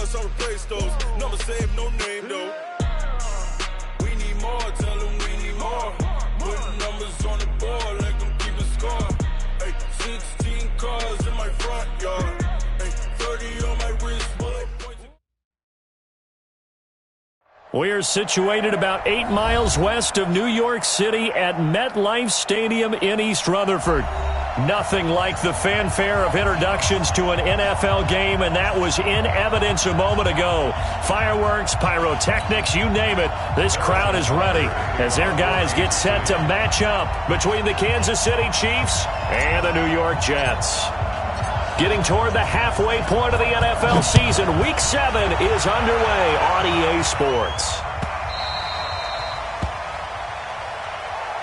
plus, I replace those. Never save no name, though. We need more, tell them we need more. Put numbers on the board, let them keep a score. Ay, 16 cars in my front yard. Ay, 30 on my wrist. We're situated about 8 miles west of New York City at MetLife Stadium in East Rutherford. Nothing like the fanfare of introductions to an NFL game, and that was in evidence a moment ago. Fireworks, pyrotechnics, you name it. This crowd is ready as their guys get set to match up between the Kansas City Chiefs and the New York Jets. Getting toward the halfway point of the NFL season, Week 7 is underway on EA Sports.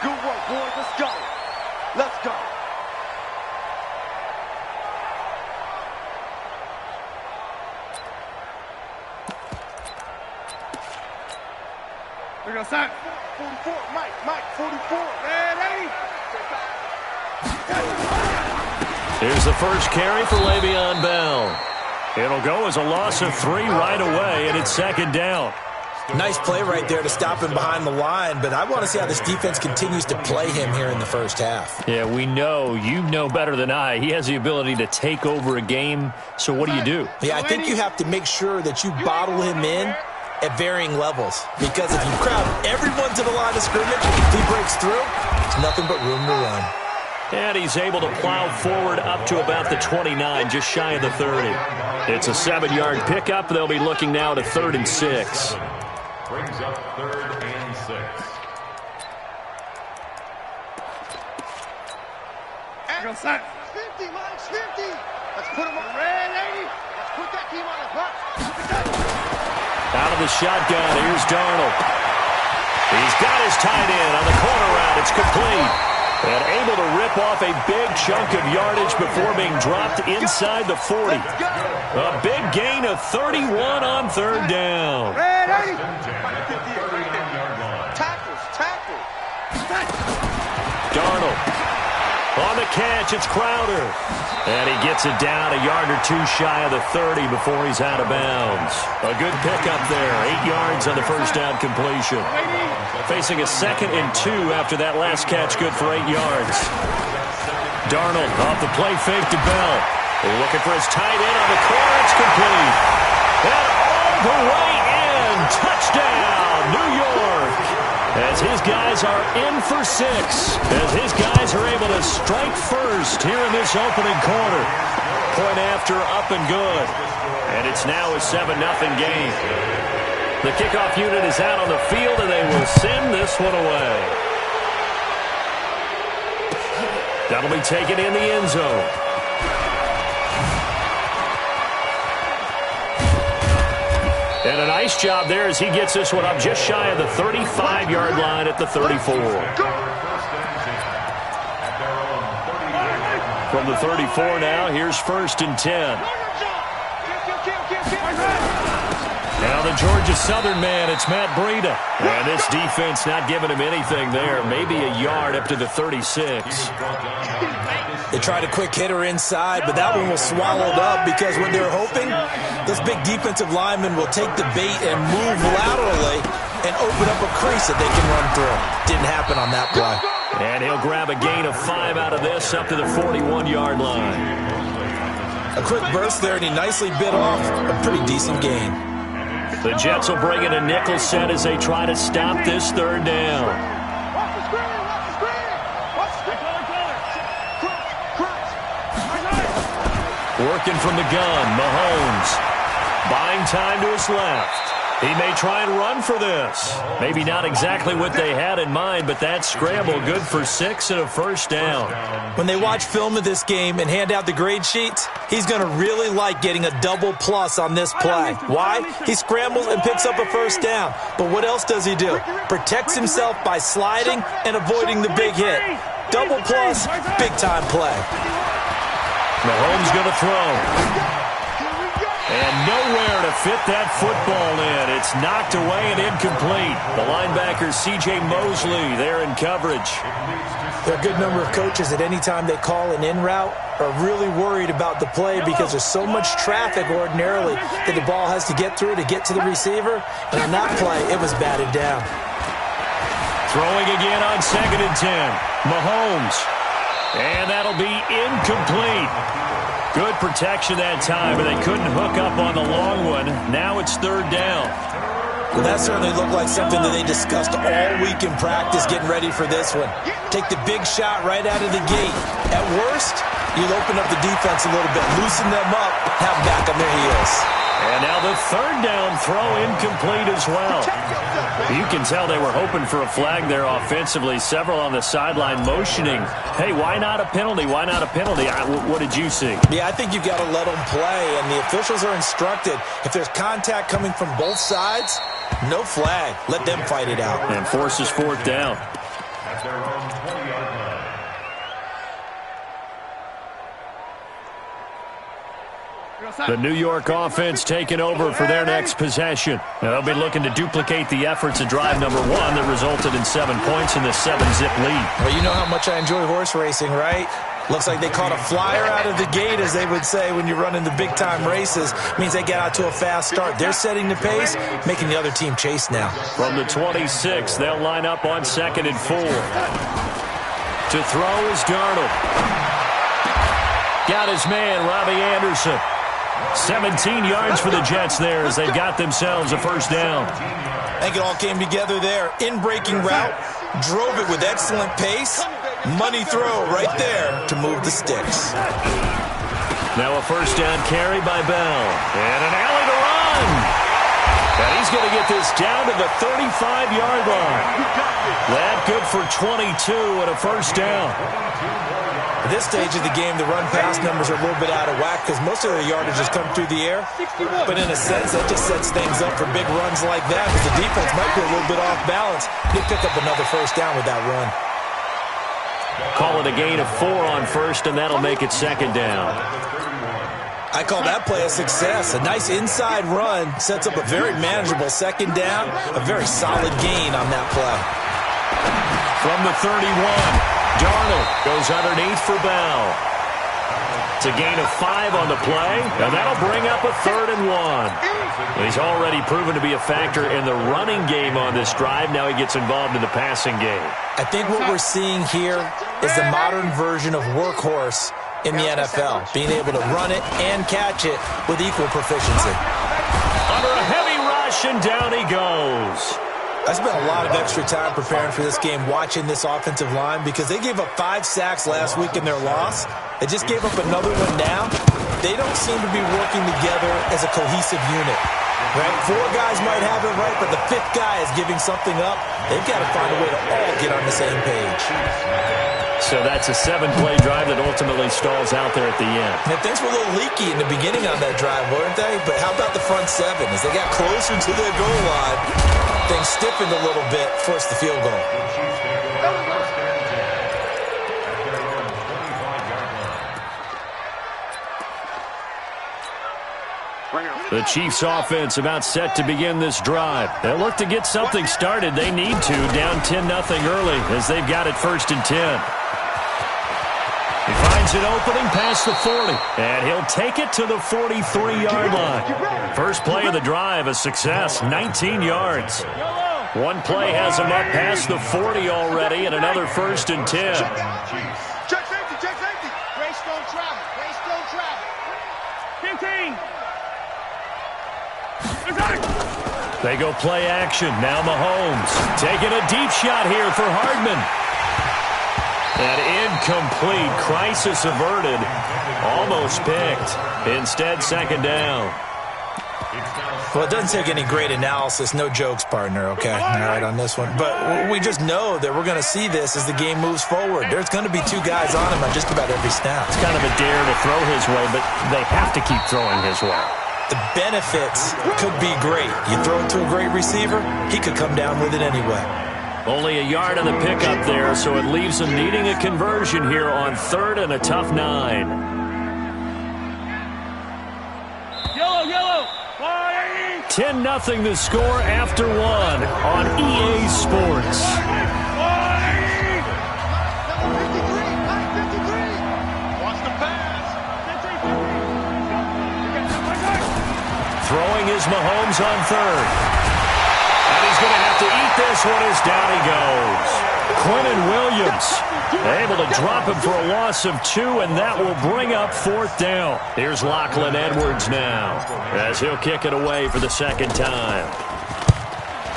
Good work, boys. Let's go. Let's go. We're going to start. 44, Mike, 44. Ready? Here's the first carry for Le'Veon Bell. It'll go as a loss of 3 right away, and it's second down. Nice play right there to stop him behind the line, but I want to see how this defense continues to play him here in the first half. Yeah, we know. You know better than I. He has the ability to take over a game, so what do? Yeah, I think you have to make sure that you bottle him in at varying levels, because if you crowd everyone to the line of scrimmage, if he breaks through, there's nothing but room to run. And he's able to plow forward up to about the 29, just shy of the 30. It's a 7-yard pickup. They'll be looking now to 3rd and 6. Brings up 3rd and 6. Go set. 50, Mike, 50. Let's put him on. Ready? Let's put that team on the bus. Out of the shotgun, here's Darnold. He's got his tight end on the corner route. It's complete. And able to rip off a big chunk of yardage before being dropped inside the 40. A big gain of 31 on 3rd down. Ready? Tackle. Darnold on the catch. It's Crowder. And he gets it down a yard or 2 shy of the 30 before he's out of bounds. A good pickup there. 8 yards on the first down completion. Facing a 2nd and 2 after that last catch, good for 8 yards. Darnold off the play fake to Bell. Looking for his tight end on the corner. It's complete. And all the way in. Touchdown, New York. As his guys are in for 6. As his guys are able to strike first here in this opening quarter. Point after up and good. And it's now a 7-0 game. The kickoff unit is out on the field, and they will send this one away. That'll be taken in the end zone. And a nice job there as he gets this one up just shy of the 35-yard line at the 34. From the 34 now, here's 1st and 10. Now the Georgia Southern man, it's Matt Breida. And this defense not giving him anything there. Maybe a yard up to the 36. They tried a quick hitter inside, but that one was swallowed up because when they're hoping, those big defensive linemen will take the bait and move laterally and open up a crease that they can run through. Didn't happen on that play. And he'll grab a gain of 5 out of this up to the 41-yard line. A quick burst there, and he nicely bit off a pretty decent gain. The Jets will bring in a nickel set as they try to stop this 3rd down. Working from the gun, Mahomes. Buying time to his left. He may try and run for this. Maybe not exactly what they had in mind, but that scramble good for 6 and a first down. When they watch film of this game and hand out the grade sheets, he's going to really like getting a double plus on this play. Why? He scrambles and picks up a first down. But what else does he do? Protects himself by sliding and avoiding the big hit. Double plus, big-time play. Mahomes going to throw. And nowhere to fit that football in. It's knocked away and incomplete. The linebacker, C.J. Mosley, there in coverage. There are a good number of coaches at any time they call an in route are really worried about the play because there's so much traffic ordinarily that the ball has to get through to get to the receiver. And on that play, it was batted down. Throwing again on 2nd and 10. Mahomes. And that'll be incomplete. Good protection that time, but they couldn't hook up on the long one. Now it's 3rd down. Well, that certainly looked like something that they discussed all week in practice getting ready for this one. Take the big shot right out of the gate. At worst, you'll open up the defense a little bit, loosen them up, have them back on their heels. And now the 3rd down throw incomplete as well. You can tell they were hoping for a flag there offensively. Several on the sideline motioning, hey, why not a penalty? Why not a penalty? What did you see? Yeah, I think you've got to let them play, and the officials are instructed. If there's contact coming from both sides, no flag. Let them fight it out. And forces 4th down. At their own 20-yard line. The New York offense taking over for their next possession. Now they'll be looking to duplicate the efforts of drive number 1 that resulted in 7 points in the 7-zip lead. Well, you know how much I enjoy horse racing, right? Looks like they caught a flyer out of the gate, as they would say when you're running the big-time races. Means they get out to a fast start. They're setting the pace, making the other team chase now. From the 26, they'll line up on 2nd and 4. To throw is Darnold. Got his man, Robbie Anderson. 17 yards for the Jets there as they've got themselves a 1st down. I think it all came together there. In-breaking route, drove it with excellent pace. Money throw right there to move the sticks. Now a 1st down carry by Bell. And an alley to run. And he's going to get this down to the 35-yard line. That good for 22 and a 1st down. At this stage of the game, the run-pass numbers are a little bit out of whack because most of their yardage has come through the air. But in a sense, that just sets things up for big runs like that because the defense might be a little bit off balance. They pick up another 1st down with that run. Call it a gain of 4 on 1st, and that'll make it 2nd down. I call that play a success. A nice inside run sets up a very manageable 2nd down. A very solid gain on that play. From the 31, Darnold goes underneath for Bell. It's a gain of 5 on the play, and that'll bring up a 3rd and 1. He's already proven to be a factor in the running game on this drive. Now he gets involved in the passing game. I think what we're seeing here is the modern version of workhorse in the NFL, being able to run it and catch it with equal proficiency. Under a heavy rush, and down he goes. I spent a lot of extra time preparing for this game watching this offensive line because they gave up 5 sacks last week in their loss. They just gave up another one now. They don't seem to be working together as a cohesive unit. Right? 4 guys might have it right, but the 5th guy is giving something up. They've got to find a way to all get on the same page. So that's a 7-play drive that ultimately stalls out there at the end. And things were a little leaky in the beginning on that drive, weren't they? But how about the front 7? As they got closer to their goal line, things stiffened a little bit, forced the field goal. The Chiefs offense about set to begin this drive. They'll look to get something started. They need to, down 10-0 early as they've got it 1st and 10. He finds an opening past the 40, and he'll take it to the 43-yard line. First play of the drive, a success, 19 yards. One play has him up past the 40 already, and another 1st and 10. Check safety, check safety. Grace don't travel, Grace don't travel. 15. They go play action. Now Mahomes taking a deep shot here for Hardman. And incomplete. Crisis averted. Almost picked. Instead, 2nd down. Well, it doesn't take any great analysis. No jokes, partner, okay? All right, on this one. But we just know that we're going to see this as the game moves forward. There's going to be 2 guys on him on just about every snap. It's kind of a dare to throw his way, but they have to keep throwing his way. The benefits could be great. You throw it to a great receiver, he could come down with it anyway. Only a yard on the pickup there, so it leaves him needing a conversion here on 3rd and a tough 9. Yellow, yellow. 10-0 the score after one on EA Sports. Throwing is Mahomes on third. And he's going to have to eat this one as down he goes. Quinnen Williams able to drop him for a loss of 2, and that will bring up fourth down. Here's Lachlan Edwards now as he'll kick it away for the second time.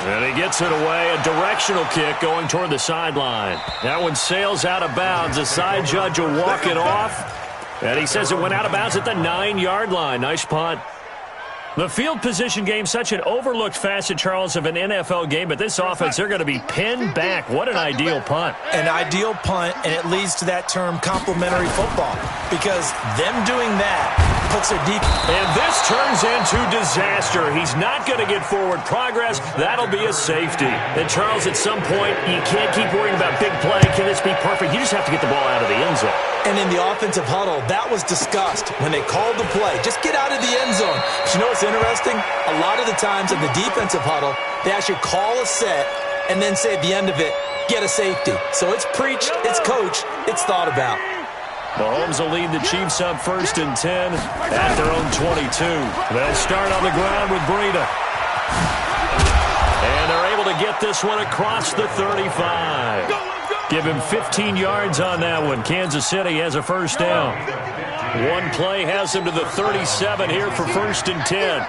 And he gets it away, a directional kick going toward the sideline. That one sails out of bounds. The side judge will walk it off, and he says it went out of bounds at the 9-yard line. Nice punt. The field position game, such an overlooked facet, Charles, of an NFL game, but this offense, they're going to be pinned back. What an ideal punt. An ideal punt, and it leads to that term complementary football, because them doing that puts their deep. And this turns into disaster. He's not going to get forward progress. That'll be a safety. And, Charles, at some point, you can't keep worrying about big play. Can this be perfect? You just have to get the ball out of the end zone. And in the offensive huddle, that was discussed when they called the play. Just get out of the end zone. But you know what's interesting? A lot of the times in the defensive huddle, they actually call a set and then say at the end of it, get a safety. So it's preached, it's coached, it's thought about. Mahomes will lead the Chiefs up 1st and 10 at their own 22. They'll start on the ground with Breida. And they're able to get this one across the 35. Give him 15 yards on that one. Kansas City has a first down. One play has him to the 37 here for 1st and 10.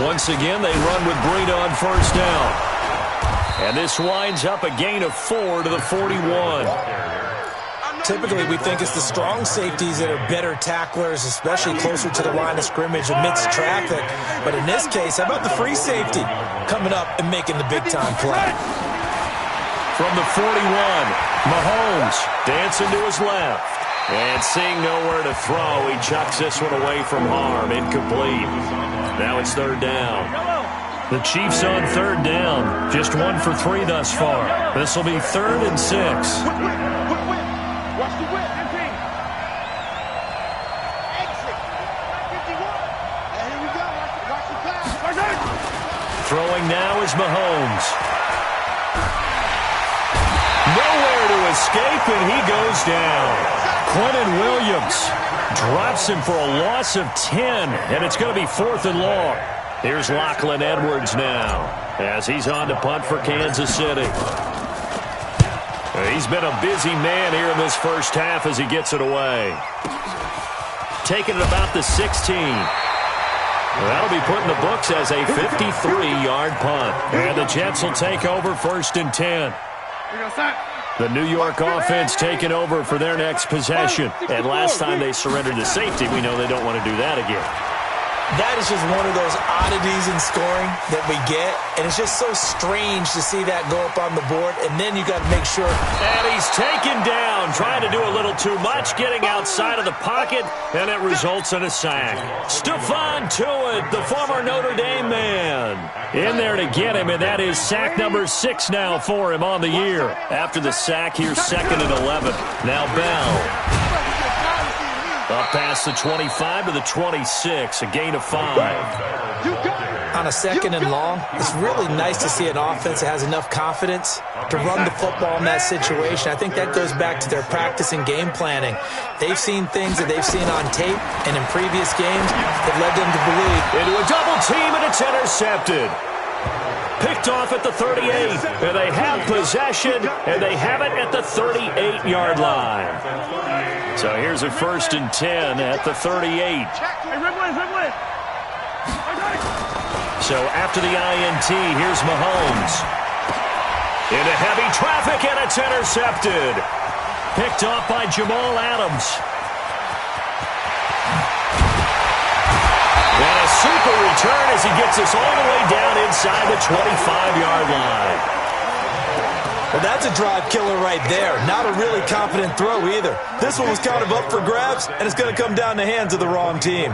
Once again, they run with Breida on first down. And this winds up a gain of 4 to the 41. Typically, we think it's the strong safeties that are better tacklers, especially closer to the line of scrimmage amidst traffic. But in this case, how about the free safety coming up and making the big-time play? From the 41, Mahomes dancing to his left. And seeing nowhere to throw, he chucks this one away from harm. Incomplete. Now it's third down. The Chiefs on third down. Just 1 for 3 thus far. This will be 3rd and 6. Watch the whip. Exit. 51. And here we go. Watch the pass. Throwing now is Mahomes. Nowhere to escape, and he goes down. Quinnen Williams drops him for a loss of 10, and it's going to be 4th and long. Here's Lachlan Edwards now as he's on to punt for Kansas City. He's been a busy man here in this first half as he gets it away. Taking it about the 16. That'll be put in the books as a 53-yard punt. And the Jets will take over 1st and 10. The New York offense taking over for their next possession. And last time they surrendered to safety, we know they don't want to do that again. That is just one of those oddities in scoring that we get, and it's just so strange to see that go up on the board, and then you got to make sure. And he's taken down, trying to do a little too much, getting outside of the pocket, and it results in a sack. Stephon Tuitt, the former Notre Dame man, in there to get him, and that is sack number 6 now for him on the year. After the sack, here's 2nd and 11. Now Bell. Up past the 25 to the 26, a gain of 5. On a 2nd and long, it's really nice to see an offense that has enough confidence to run the football in that situation. I think that goes back to their practice and game planning. They've seen things that they've seen on tape and in previous games that led them to believe. Into a double team, and it's intercepted. Picked off at the 38, and they have possession, and they have it at the 38-yard line. So here's a 1st and 10 at the 38. So after the INT, here's Mahomes. Into heavy traffic, and it's intercepted. Picked off by Jamal Adams. And a super return as he gets us all the way down inside the 25-yard line. Well, that's a drive killer right there. Not a really confident throw either. This one was kind of up for grabs, and it's going to come down the hands of the wrong team.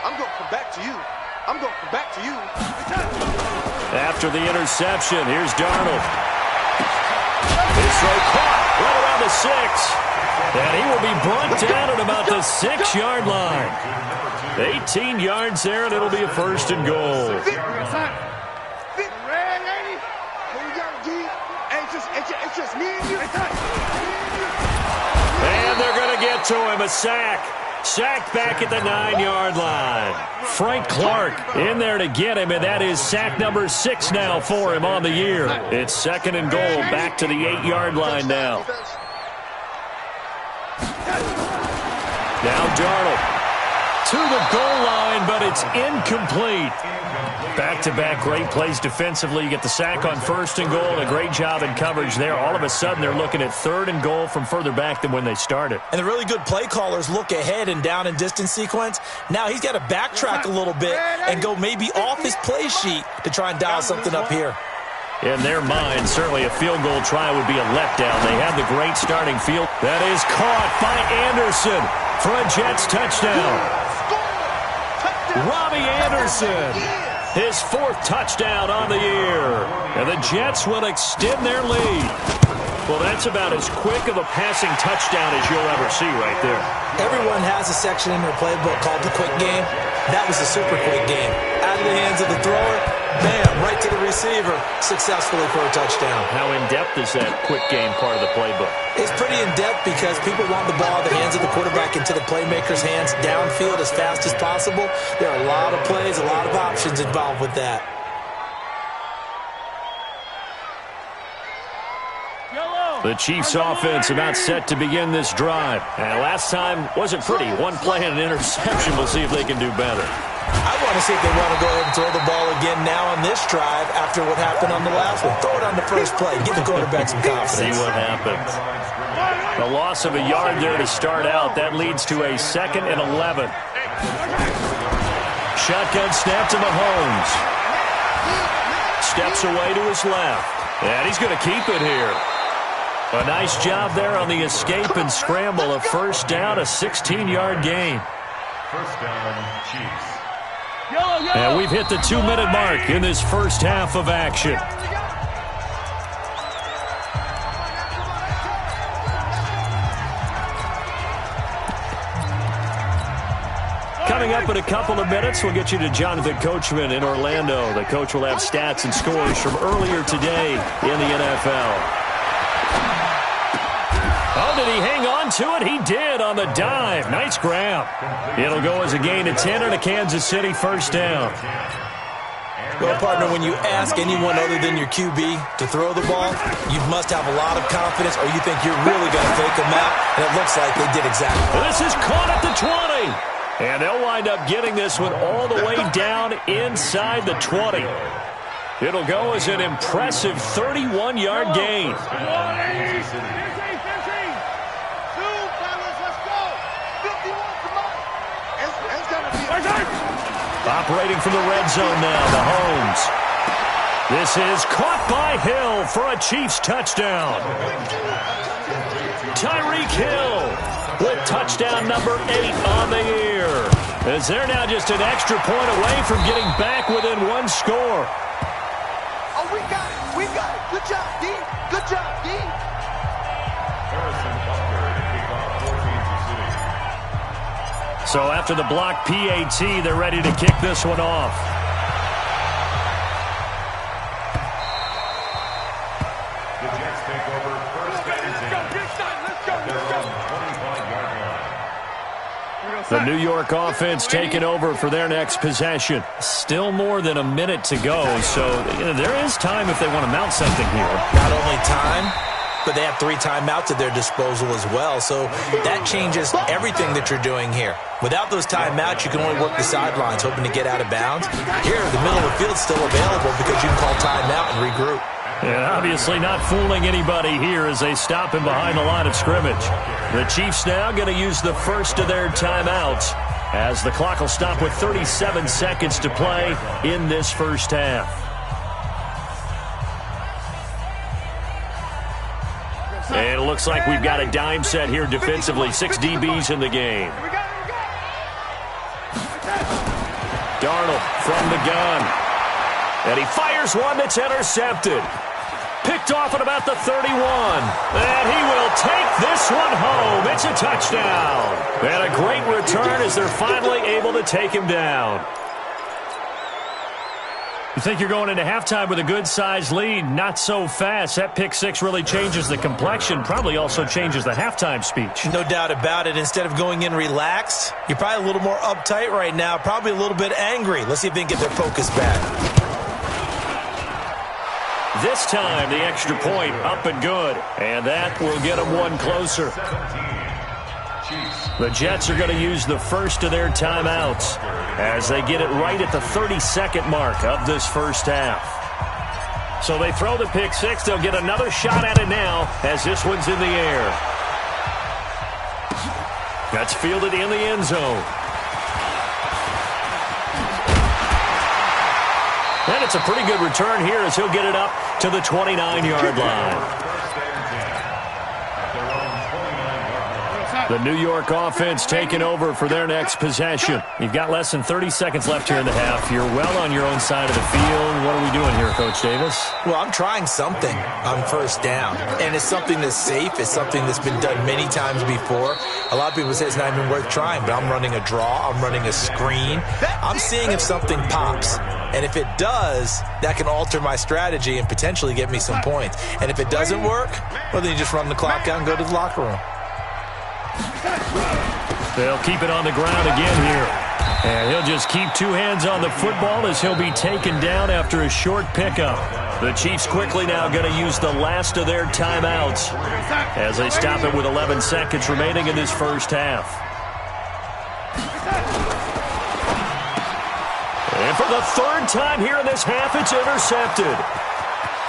I'm going to come back to you. I'm going to come back to you. After the interception, here's Darnold. His throw caught right around the 6. And he will be brought down at about the 6-yard line. 18 yards there, and it'll be a first and goal. Red lady. Here we go, G. Hey, it's just me and you. And they're going to get to him, a sack. Sacked back at the 9-yard line. Frank Clark in there to get him, and that is sack number 6 now for him on the year. It's second and goal, back to the 8-yard line now. Now Darnold to the goal line, but it's incomplete. Back-to-back great plays defensively. You get the sack on first and goal, a great job in coverage there. All of a sudden, they're looking at third and goal from further back than when they started. And the really good play callers look ahead and down and distance sequence. Now he's got to backtrack a little bit and go maybe off his play sheet to try and dial something up here. In their mind, certainly a field goal try would be a letdown. They have the great starting field. That is caught by Anderson for a Jets touchdown. Robbie Anderson, his 4th touchdown on the year. And the Jets will extend their lead. Well, that's about as quick of a passing touchdown as you'll ever see right there. Everyone has a section in their playbook called the quick game. That was the super quick game. Out of the hands of the thrower, bam, right to the receiver, successfully for a touchdown. How in-depth is that quick game part of the playbook? It's pretty in-depth because people want the ball in the hands of the quarterback into the playmaker's hands downfield as fast as possible. There are a lot of plays, a lot of options involved with that. The Chiefs offense about set to begin this drive. And last time wasn't pretty. One play and an interception. We'll see if they can do better. I want to see if they want to go ahead and throw the ball again now on this drive after what happened on the last one. Throw it on the first play. Give the quarterback some confidence. See what happens. A loss of a yard there to start out. That leads to a 2nd and 11. Shotgun snap to Mahomes. Steps away to his left. And he's going to keep it here. A nice job there on the escape and scramble. A first down, a 16-yard gain. First down, Chiefs. And we've hit the 2-minute mark in this first half of action. Coming up in a couple of minutes, we'll get you to Jonathan Coachman in Orlando. The coach will have stats and scores from earlier today in the NFL. Oh, did he hang on to it? He did on the dive. Nice grab. It'll go as a gain of 10 and a Kansas City first down. Well, partner, when you ask anyone other than your QB to throw the ball, you must have a lot of confidence or you think you're really going to fake them out, and it looks like they did exactly that. This is caught at the 20. And they'll wind up getting this one all the way down inside the 20. It'll go as an impressive 31-yard gain. Operating from the red zone now, Mahomes. This is caught by Hill for a Chiefs touchdown. Tyreek Hill with touchdown number 8 on the year. As they're now just an extra point away from getting back within one score. Oh, we got it. We got it. Good job, D. Good job, D. So after the block PAT, they're ready to kick this one off. The Jets take over first and 10. The New York offense taking over for their next possession. Still more than a minute to go, so there is time if they want to mount something here. Not only time, but they have 3 timeouts at their disposal as well, so that changes everything that you're doing here. Without those timeouts, you can only work the sidelines, hoping to get out of bounds. Here, the middle of the field's still available because you can call timeout and regroup. And obviously not fooling anybody here as they stop him behind the line of scrimmage. The Chiefs now going to use the first of their timeouts as the clock will stop with 37 seconds to play in this first half. And it looks like we've got a dime set here defensively. 6 DBs in the game. Darnold from the gun. And he fires one that's intercepted. Picked Picked off at about the 31. And he will take this one home. It's a touchdown. And a great return as they're finally able to take him down. You think you're going into halftime with a good-sized lead. Not so fast. That pick six really changes the complexion. Probably also changes the halftime speech. No doubt about it. Instead of going in relaxed, you're probably a little more uptight right now. Probably a little bit angry. Let's see if they can get their focus back. This time, the extra point up and good. And that will get them one closer. The Jets are going to use the first of their timeouts as they get it right at the 32nd mark of this first half. So they throw the pick six. They'll get another shot at it now as this one's in the air. That's fielded in the end zone. And it's a pretty good return here as he'll get it up to the 29-yard line. The New York offense taking over for their next possession. You've got less than 30 seconds left here in the half. You're well on your own side of the field. What are we doing here, Coach Davis? Well, I'm trying something on first down, and it's something that's safe. It's something that's been done many times before. A lot of people say it's not even worth trying, but I'm running a draw. I'm running a screen. I'm seeing if something pops. And if it does, that can alter my strategy and potentially get me some points. And if it doesn't work, well, then you just run the clock out and go to the locker room. They'll keep it on the ground again here. And he'll just keep two hands on the football as he'll be taken down after a short pickup. The Chiefs quickly now going to use the last of their timeouts as they stop it with 11 seconds remaining in this first half. And for the third time here in this half, it's intercepted.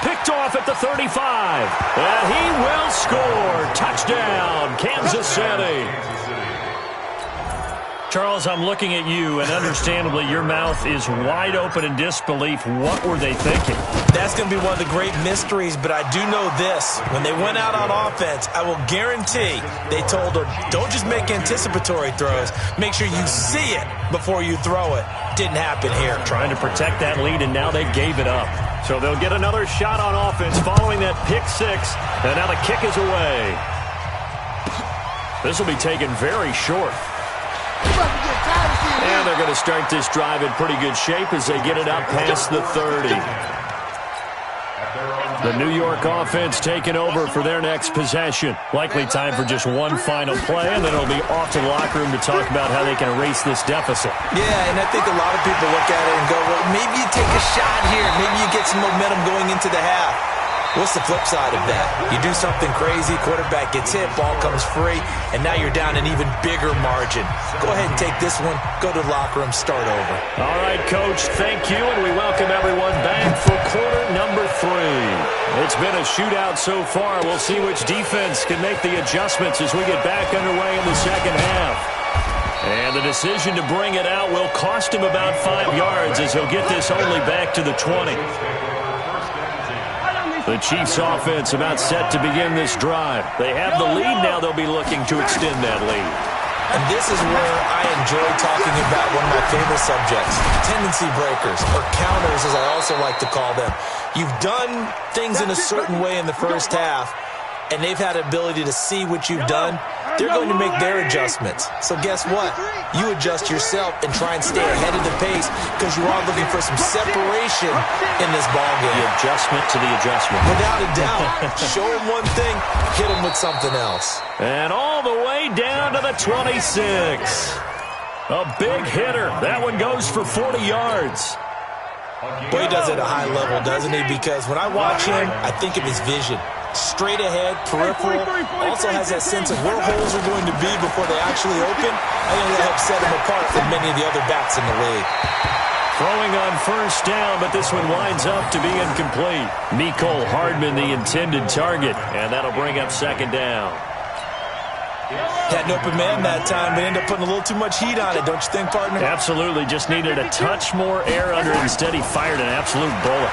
Picked off at the 35. And he will score. Touchdown, Kansas City. Charles, I'm looking at you, and understandably, your mouth is wide open in disbelief. What were they thinking? That's going to be one of the great mysteries, but I do know this. When they went out on offense, I will guarantee they told her, don't just make anticipatory throws. Make sure you see it before you throw it. Didn't happen here. Trying to protect that lead, and now they gave it up. So they'll get another shot on offense following that pick six, and now the kick is away. This will be taken very short. And they're going to start this drive in pretty good shape as they get it up past the 30. The New York offense taking over for their next possession. Likely time for just one final play, and then it'll be off to the locker room to talk about how they can erase this deficit. Yeah, and I think a lot of people look at it and go, well, maybe you take a shot here. Maybe you get some momentum going into the half. What's the flip side of that? You do something crazy, quarterback gets hit, ball comes free, and now you're down an even bigger margin. Go ahead and take this one, go to the locker room, start over. All right, Coach, thank you, and we welcome everyone back for quarter number 3. It's been a shootout so far. We'll see which defense can make the adjustments as we get back underway in the second half. And the decision to bring it out will cost him about 5 yards as he'll get this only back to the 20. The Chiefs offense about set to begin this drive. They have the lead now. They'll be looking to extend that lead. And this is where I enjoy talking about one of my favorite subjects, tendency breakers, or counters as I also like to call them. You've done things in a certain way in the first half, and they've had the ability to see what you've done. They're going to make their adjustments. So guess what? You adjust yourself and try and stay ahead of the pace because you are looking for some separation in this ballgame. The adjustment to the adjustment. Without a doubt. Show them one thing, hit them with something else. And all the way down to the 26. A big hitter. That one goes for 40 yards. Boy, he does it at a high level, doesn't he? Because when I watch him, I think of his vision. Straight ahead, peripheral, also has that sense of where holes are going to be before they actually open. I think that helps set him apart from many of the other backs in the league. Throwing on first down, but this one winds up to be incomplete. Mecole Hardman, the intended target, and that'll bring up second down. Had an open man that time, but ended up putting a little too much heat on it, don't you think, partner? Absolutely. Just needed a touch more air under it. Instead, he fired an absolute bullet.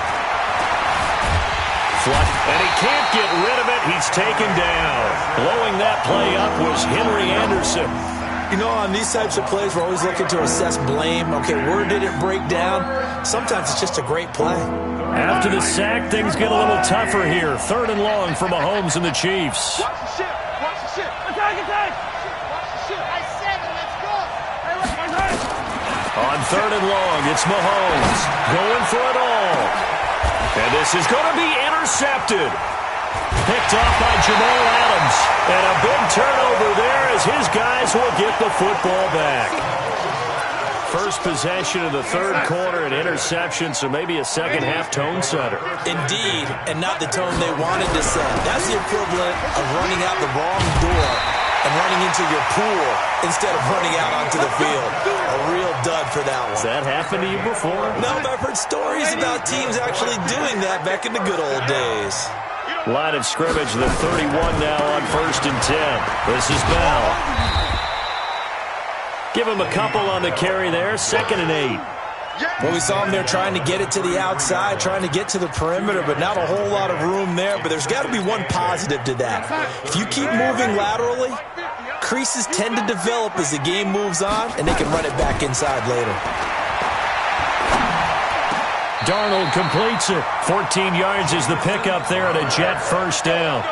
And he can't get rid of it. He's taken down. Blowing that play up was Henry Anderson. You know, on these types of plays, we're always looking to assess blame. Okay, where did it break down? Sometimes it's just a great play. After the sack, things get a little tougher here. 3rd and long for Mahomes and the Chiefs. Watch the ship. Watch the ship. Attack, attack. Watch the ship. I said it. Let's go. On 3rd and long, it's Mahomes going for it all. And this is going to be intercepted. Picked off by Jamal Adams. And a big turnover there as his guys will get the football back. First possession of the 3rd quarter, an interception, so maybe a second-half tone setter. Indeed, and not the tone they wanted to set. That's the equivalent of running out the wrong door and running into your pool instead of running out onto the field. A real dud for that one. Has that happened to you before? No, but I've heard stories about teams actually doing that back in the good old days. Line of scrimmage, the 31 now on 1st and 10. This is Bell. Give him a couple on the carry there, 2nd and 8. Well, we saw him there trying to get it to the outside, trying to get to the perimeter, but not a whole lot of room there. But there's got to be one positive to that. If you keep moving laterally, creases tend to develop as the game moves on, and they can run it back inside later. Darnold completes it. 14 yards is the pickup there at a Jet 1st down.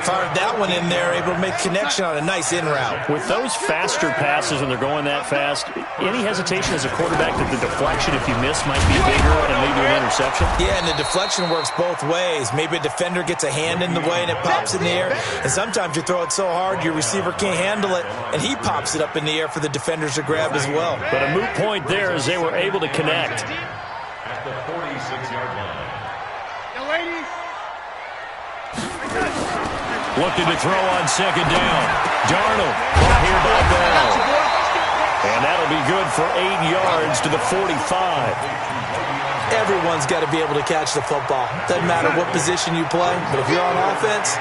Fired that one in there, able to make connection on a nice in route. With those faster passes when they're going that fast, any hesitation as a quarterback that the deflection, if you miss, might be bigger and lead to an interception? Yeah, and the deflection works both ways. Maybe a defender gets a hand in the way and it pops in the air, and sometimes you throw it so hard your receiver can't handle it, and he pops it up in the air for the defenders to grab as well. But a moot point there as they were able to connect. At the 46-yard line. Looking to throw on 2nd down. Darnold, caught here by Bell. And that'll be good for 8 yards to the 45. Everyone's got to be able to catch the football. Doesn't matter what position you play, but if you're on offense,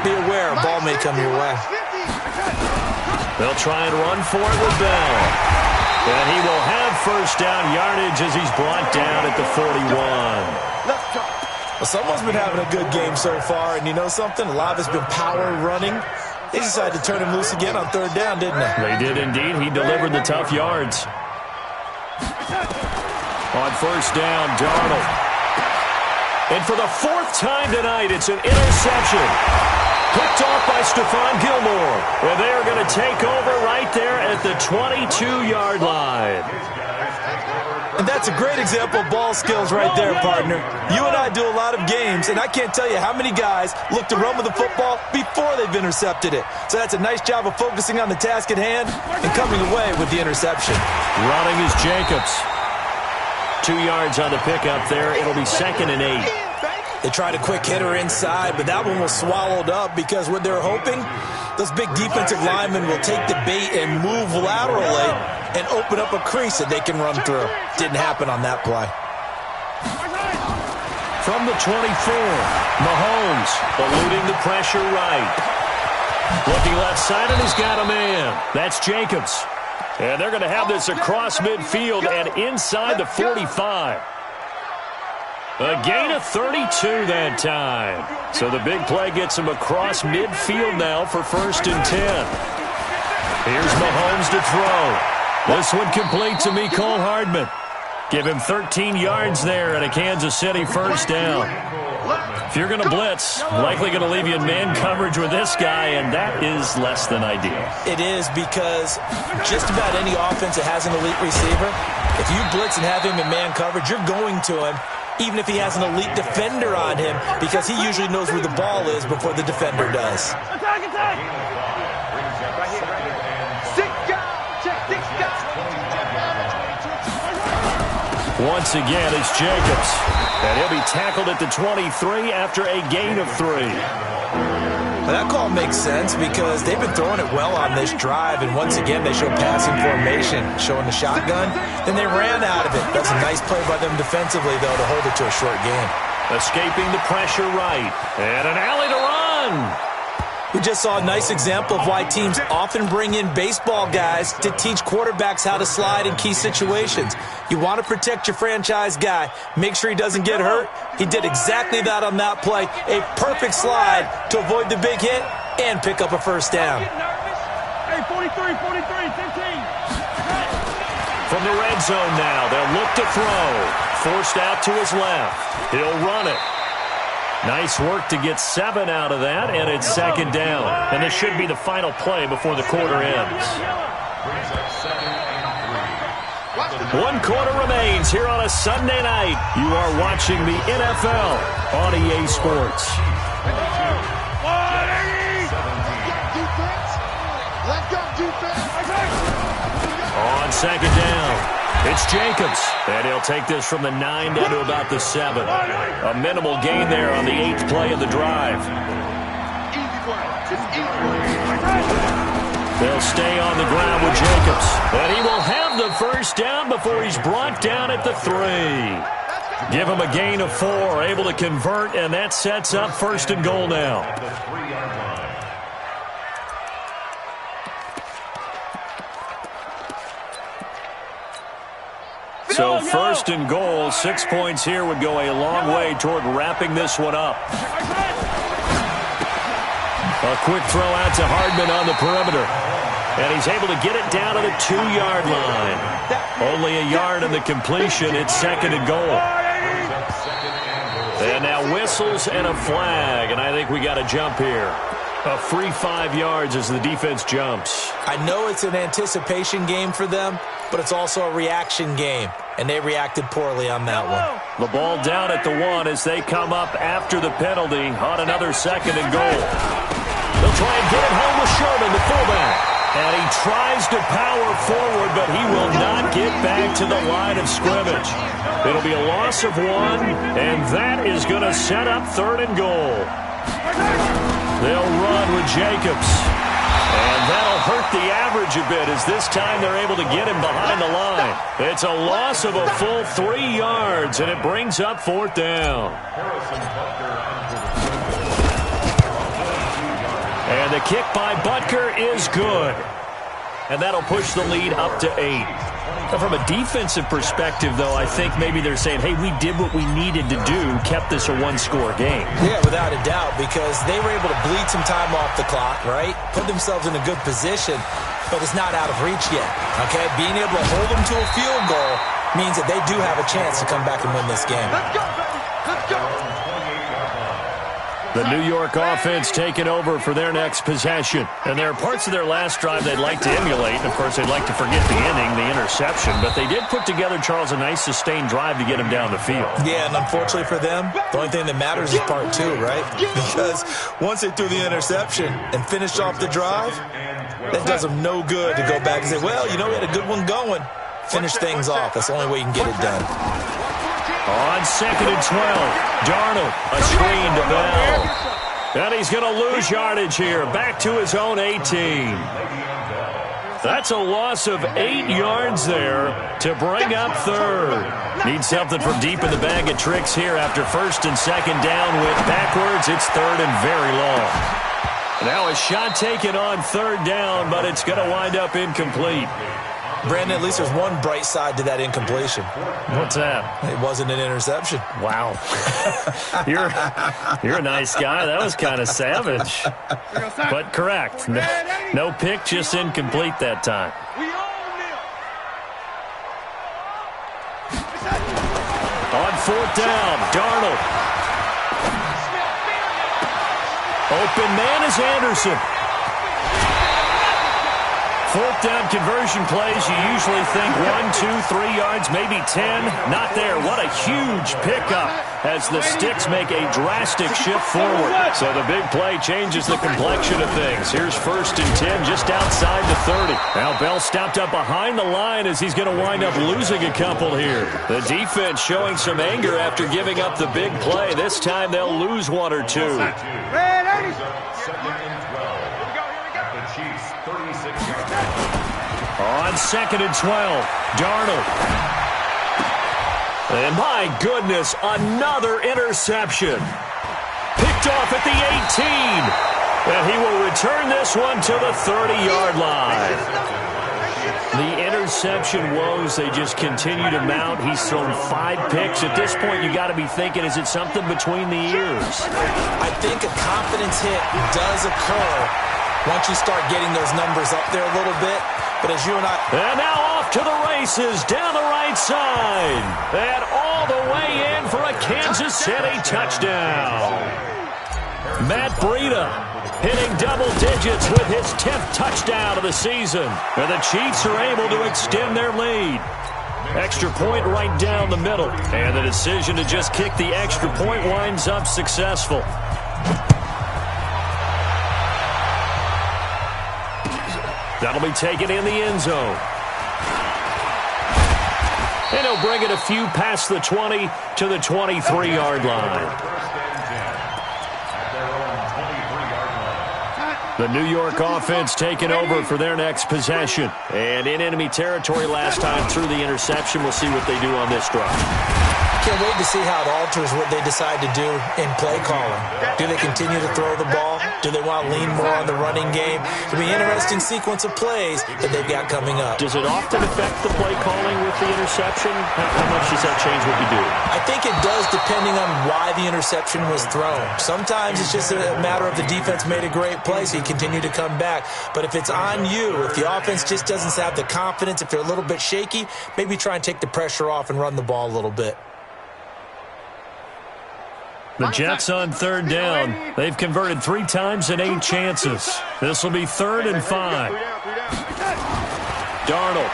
be aware a ball may come your way. They'll try and run for it with Bell. And he will have 1st down yardage as he's brought down at the 41. Well, someone's been having a good game so far, and you know something? A lot of it's been power running. They decided to turn him loose again on 3rd down, didn't they? They did indeed. He delivered the tough yards. On 1st down, Darnold. And for the 4th time tonight, it's an interception. Picked off by Stephon Gilmore. And they are going to take over right there at the 22-yard line. And that's a great example of ball skills right there, partner. You and I do a lot of games, and I can't tell you how many guys look to run with the football before they've intercepted it. So that's a nice job of focusing on the task at hand and coming away with the interception. Running is Jacobs. 2 yards on the pickup there. It'll be 2nd and 8. They tried a quick hitter inside, but that one was swallowed up because what they're hoping, those big defensive linemen will take the bait and move laterally and open up a crease that they can run through. Didn't happen on that play. From the 24, Mahomes eluding the pressure right. Looking left side, and he's got a man. That's Jacobs. And they're going to have this across midfield and inside the 45. A gain of 32 that time. So the big play gets him across midfield now for 1st and 10. Here's Mahomes to throw. This one complete to Mecole Hardman. Give him 13 yards there at a Kansas City 1st down. If you're going to blitz, likely going to leave you in man coverage with this guy, and that is less than ideal. It is because just about any offense that has an elite receiver, if you blitz and have him in man coverage, you're going to him, even if he has an elite defender on him, because he usually knows where the ball is before the defender does. Attack, attack! Right here, right here. 6 guys! Check 6 guys! Once again, it's Jacobs. And he'll be tackled at the 23 after a gain of 3. Well, that call makes sense because they've been throwing it well on this drive, and once again they show passing formation, showing the shotgun. Then they ran out of it. That's a nice play by them defensively, though, to hold it to a short gain. Escaping the pressure right. And an alley to run. We just saw a nice example of why teams often bring in baseball guys to teach quarterbacks how to slide in key situations. You want to protect your franchise guy. Make sure he doesn't get hurt. He did exactly that on that play. A perfect slide to avoid the big hit and pick up a 1st down. Hey, 43, 15. From the red zone now, they'll look to throw. forced out to his left. He'll run it. Nice work to get 7 out of that, and it's second down. And this should be the final play before the quarter ends. 1 quarter remains here on a Sunday night. You are watching the NFL on EA Sports. On second down, it's Jacobs, and he'll take this from the 9 down to about the 7. A minimal gain there on the 8th play of the drive. They'll stay on the ground with Jacobs, and he will have the first down before he's brought down at the 3. Give him a gain of 4, able to convert, and that sets up first and goal now. So first and goal, 6 points here would go a long way toward wrapping this one up. A quick throw out to Hardman on the perimeter. And he's able to get it down to the 2-yard line. Only a yard in the completion. It's second and goal. And now whistles and a flag. And I think we got a jump here. A free 5 yards as the defense jumps. I know it's an anticipation game for them, but it's also a reaction game, and they reacted poorly on that one. The ball down at the 1 as they come up after the penalty on another second and goal. They'll try and get it home with Sherman, the fullback. And he tries to power forward, but he will not get back to the line of scrimmage. It'll be a loss of 1, and that is going to set up third and goal. They'll run with Jacobs. And that'll hurt the average a bit as this time they're able to get him behind the line. It's a loss of a full 3 yards, and it brings up fourth down. And the kick by Butker is good. And that'll push the lead up to 8. But from a defensive perspective, though, I think maybe they're saying, hey, we did what we needed to do, kept this a 1-score game. Yeah, without a doubt, because they were able to bleed some time off the clock, right? Put themselves in a good position, but it's not out of reach yet, okay? Being able to hold them to a field goal means that they do have a chance to come back and win this game. Let's go, baby. Let's go. The New York offense taking over for their next possession. And there are parts of their last drive they'd like to emulate. And, of course, they'd like to forget the inning, the interception. But they did put together, Charles, a nice sustained drive to get him down the field. Yeah, and unfortunately for them, the only thing that matters is part 2, right? Because once they threw the interception and finished off the drive, that does them no good to go back and say, well, you know, we had a good one going. Finish things off. That's the only way you can get it done. On second and 12, Darnold, a screen to Bell. And he's going to lose yardage here, back to his own 18. That's a loss of 8 yards there to bring up third. Need something from deep in the bag of tricks here after first and second down went backwards. It's third and very long. Now a shot taken on third down, but it's going to wind up incomplete. Brandon, at least there's one bright side to that incompletion. What's that? It wasn't an interception. Wow. You're a nice guy. That was kind of savage. But correct. No pick, just incomplete that time. On fourth down, Darnold. Open man is Anderson. Fourth down conversion plays, you usually think 1, 2, 3 yards, maybe 10. Not there. What a huge pickup as the Sticks make a drastic shift forward. So the big play changes the complexion of things. Here's first and 10 just outside the 30. Now Bell stopped up behind the line as he's going to wind up losing a couple here. The defense showing some anger after giving up the big play. This time they'll lose 1 or 2. On second and 12, Darnold. And my goodness, another interception. Picked off at the 18. And he will return this one to the 30-yard line. The interception woes, they just continue to mount. He's thrown 5 picks. At this point, you got to be thinking, is it something between the ears? I think a confidence hit does occur once you start getting those numbers up there a little bit. But as you and I... And now off to the races down the right side. And all the way in for a Kansas City touchdown. Matt Breida hitting double digits with his 10th touchdown of the season. And the Chiefs are able to extend their lead. Extra point right down the middle. And the decision to just kick the extra point winds up successful. That'll be taken in the end zone. And he'll bring it a few past the 20 to the 23-yard line. The New York offense taking over for their next possession. And in enemy territory last time through the interception. We'll see what they do on this drive. Can't wait to see how it alters what they decide to do in play calling. Do they continue to throw the ball? Do they want to lean more on the running game? It'll be an interesting sequence of plays that they've got coming up. Does it often affect the play calling with the interception? How much does that change what you do? I think it does depending on why the interception was thrown. Sometimes it's just a matter of the defense made a great play, so you continue to come back. But if it's on you, if the offense just doesn't have the confidence, if they're a little bit shaky, maybe try and take the pressure off and run the ball a little bit. The Jets on third down. They've converted 3 times in 8 chances. This will be 3rd and 5. Darnold.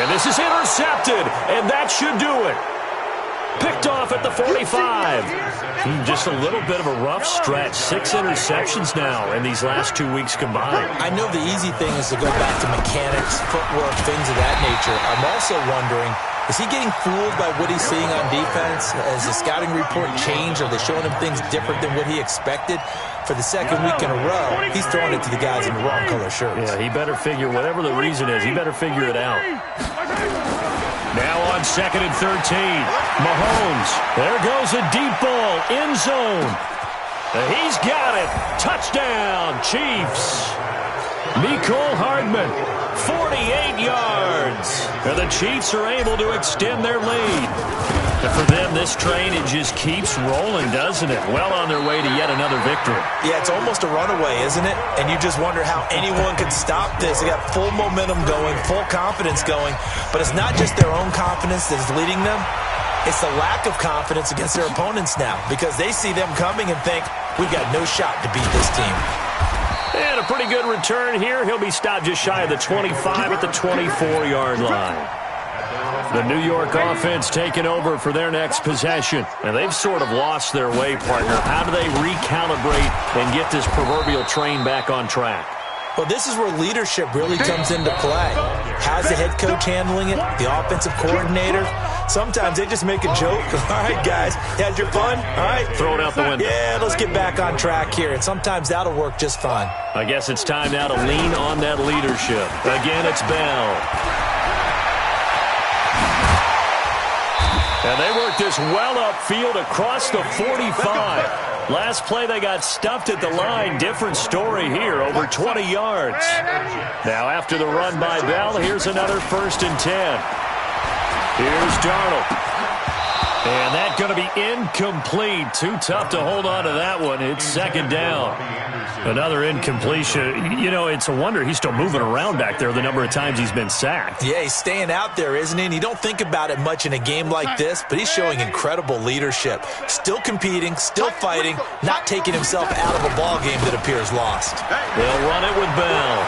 And this is intercepted, and that should do it. Picked off at the 45. Just a little bit of a rough stretch. 6 interceptions now in these last 2 weeks combined. I know the easy thing is to go back to mechanics, footwork, things of that nature. I'm also wondering, is he getting fooled by what he's seeing on defense? Has the scouting report changed? Are they showing him things different than what he expected? For the second week in a row, he's throwing it to the guys in the wrong color shirts. Yeah, he better figure, whatever the reason is, he better figure it out. Now on 2nd and 13, Mahomes. There goes a deep ball, end zone. He's got it. Touchdown, Chiefs. Mecole Hardman, 48 yards. And the Chiefs are able to extend their lead. And for them, this train, it just keeps rolling, doesn't it? Well on their way to yet another victory. Yeah, it's almost a runaway, isn't it? And you just wonder how anyone could stop this. They got full momentum going, full confidence going. But it's not just their own confidence that's leading them. It's the lack of confidence against their opponents now, because they see them coming and think, we've got no shot to beat this team. And a pretty good return here. He'll be stopped just shy of the 25 at the 24-yard line. The New York offense taking over for their next possession. And they've sort of lost their way, partner. How do they recalibrate and get this proverbial train back on track? Well, this is where leadership really comes into play. How's the head coach handling it? The offensive coordinator? Sometimes they just make a joke. All right, guys, you had your fun? All right. Throw it out the window. Yeah, let's get back on track here. And sometimes that'll work just fine. I guess it's time now to lean on that leadership. Again, it's Bell. And they work this well upfield across the 45. Last play, they got stuffed at the line. Different story here, over 20 yards. Now, after the run by Bell, here's another 1st and 10. Here's Darnold. And that's going to be incomplete. Too tough to hold on to that one. It's 2nd down. Another incompletion. You know, it's a wonder he's still moving around back there the number of times he's been sacked. Yeah, he's staying out there, isn't he? And you don't think about it much in a game like this, but he's showing incredible leadership. Still competing, still fighting, not taking himself out of a ball game that appears lost. They'll run it with Bell.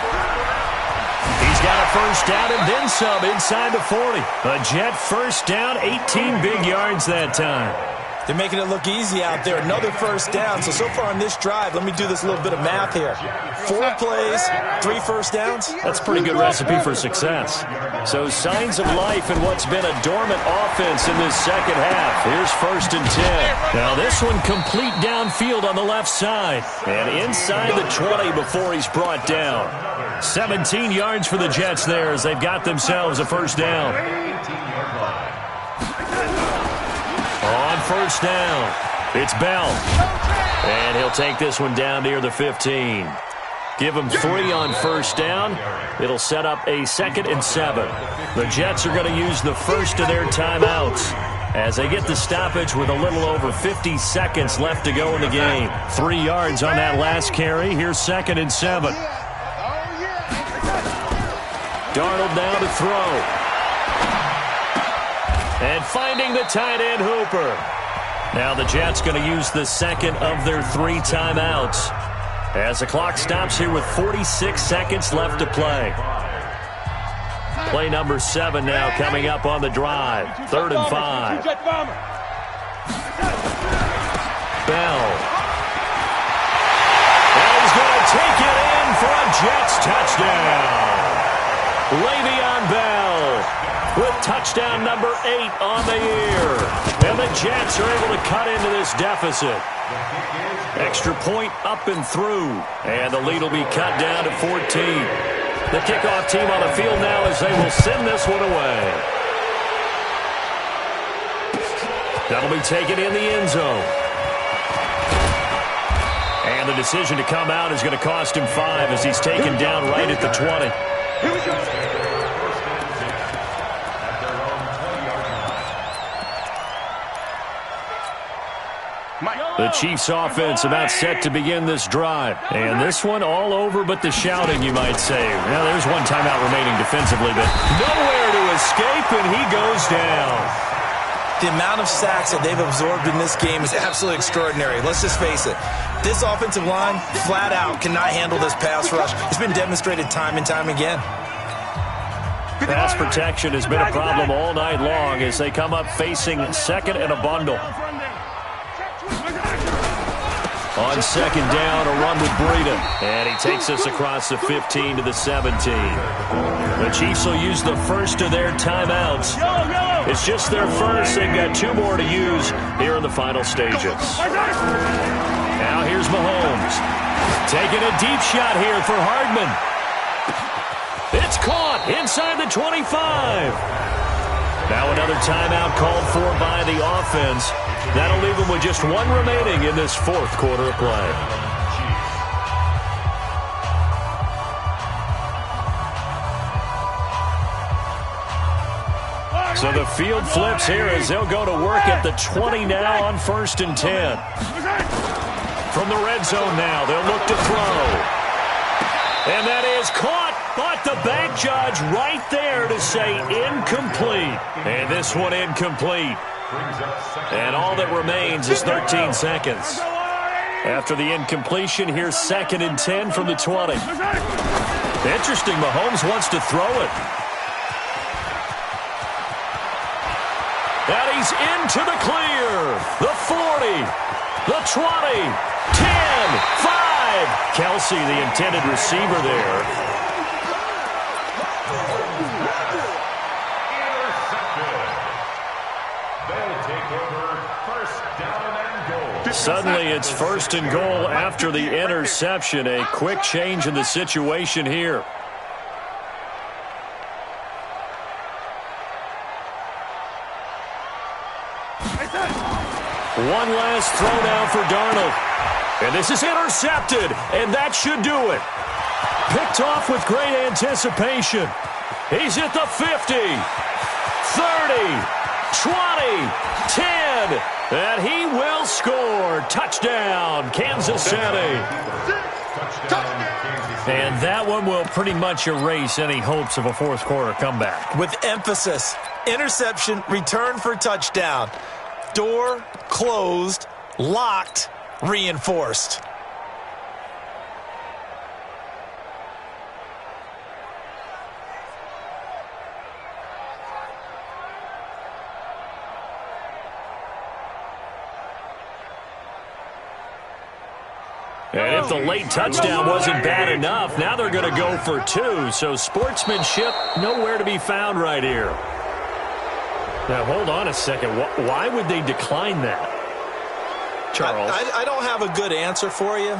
He's got a 1st down and then some inside the 40. A Jet 1st down, 18 big yards that time. They're making it look easy out there. Another 1st down. So far on this drive, let me do this little bit of math here. 4 plays, 3 1st downs. That's a pretty good recipe for success. So signs of life in what's been a dormant offense in this second half. Here's 1st and 10. Now this one complete downfield on the left side. And inside the 20 before he's brought down. 17 yards for the Jets there as they've got themselves a 1st down. On 1st down, it's Bell. And he'll take this one down near the 15. Give him 3 on 1st down. It'll set up a 2nd and 7. The Jets are going to use the first of their timeouts as they get the stoppage with a little over 50 seconds left to go in the game. 3 yards on that last carry. Here's 2nd and 7. Darnold now to throw. And finding the tight end Hooper. Now the Jets going to use the second of their 3 timeouts as the clock stops here with 46 seconds left to play. Play number 7 now coming up on the drive. 3rd and 5. Bell. And he's going to take it in for a Jets touchdown. Le'Veon Bell with touchdown number 8 on the year. And the Jets are able to cut into this deficit. Extra point up and through. And the lead will be cut down to 14. The kickoff team on the field now as they will send this one away. That'll be taken in the end zone. And the decision to come out is going to cost him 5 as he's taken down right at the 20. Here we go. The Chiefs offense about set to begin this drive. And this one all over but the shouting, you might say. Well, there's one timeout remaining defensively, but nowhere to escape, and he goes down. The amount of sacks that they've absorbed in this game is absolutely extraordinary. Let's just face it. This offensive line, flat out, cannot handle this pass rush. It's been demonstrated time and time again. Pass protection has been a problem all night long as they come up facing second and a bundle. On second down, a run with Breida. And he takes us across the 15 to the 17. The Chiefs will use the first of their timeouts. It's just their first. They've got 2 more to use here in the final stages. Now here's Mahomes. Taking a deep shot here for Hardman. It's caught inside the 25. Now another timeout called for by the offense. That'll leave them with just 1 remaining in this 4th quarter of play. So the field flips here as they'll go to work at the 20 now on 1st and 10. From the red zone now, they'll look to throw. And that is caught, but the bank judge right there to say incomplete. And this one incomplete. And all that remains is 13 seconds. After the incompletion, here's 2nd and 10 from the 20. Interesting, Mahomes wants to throw it. And he's into the clear. The 40, the 20, 10, 5. Kelsey, the intended receiver there. Suddenly it's 1st and goal after the interception. A quick change in the situation here. One last throw now for Darnold. And this is intercepted, and that should do it. Picked off with great anticipation. He's at the 50, 30, 20, 10, and he will score. Touchdown, Kansas City. And that one will pretty much erase any hopes of a 4th quarter comeback. With emphasis, interception, return for touchdown. Door closed, locked, reinforced. And if the late touchdown wasn't bad enough, now they're going to go for 2. So sportsmanship nowhere to be found right here. Now, hold on a second. Why would they decline that, Charles? I don't have a good answer for you,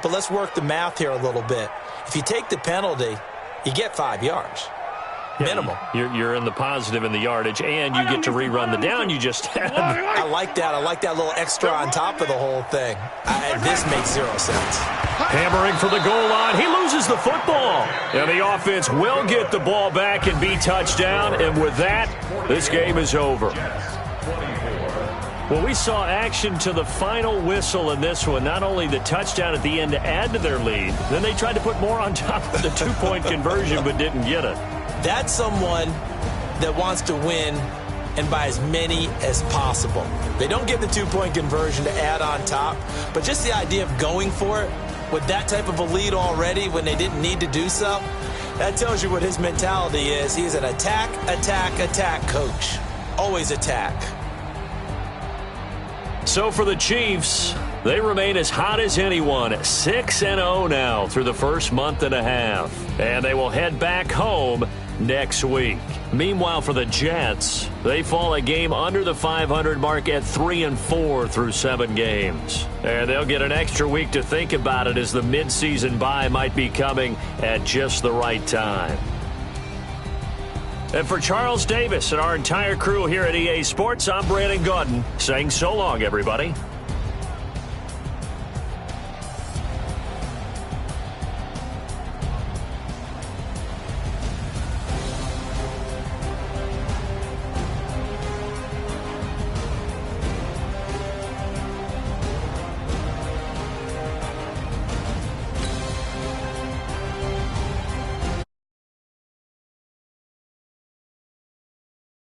but let's work the math here a little bit. If you take the penalty, you get 5 yards. Minimum. You're in the positive in the yardage, and you get to rerun the down you just had. I like that. I like that little extra on top of the whole thing. This makes 0 sense. Hammering for the goal line. He loses the football. And the offense will get the ball back and be touchdown. And with that, this game is over. Well, we saw action to the final whistle in this one. Not only the touchdown at the end to add to their lead, then they tried to put more on top of the 2-point conversion but didn't get it. That's someone that wants to win and by as many as possible. They don't get the two-point conversion to add on top, but just the idea of going for it with that type of a lead already when they didn't need to do so, that tells you what his mentality is. He's an attack, attack, attack coach. Always attack. So for the Chiefs, they remain as hot as anyone, 6-0 now through the first month and a half. And they will head back home next week. Meanwhile, for the Jets, they fall a game under the 500 mark at 3-4 through 7 games. And they'll get an extra week to think about it as the midseason bye might be coming at just the right time. And for Charles Davis and our entire crew here at EA Sports, I'm Brandon Gaudin saying so long, everybody.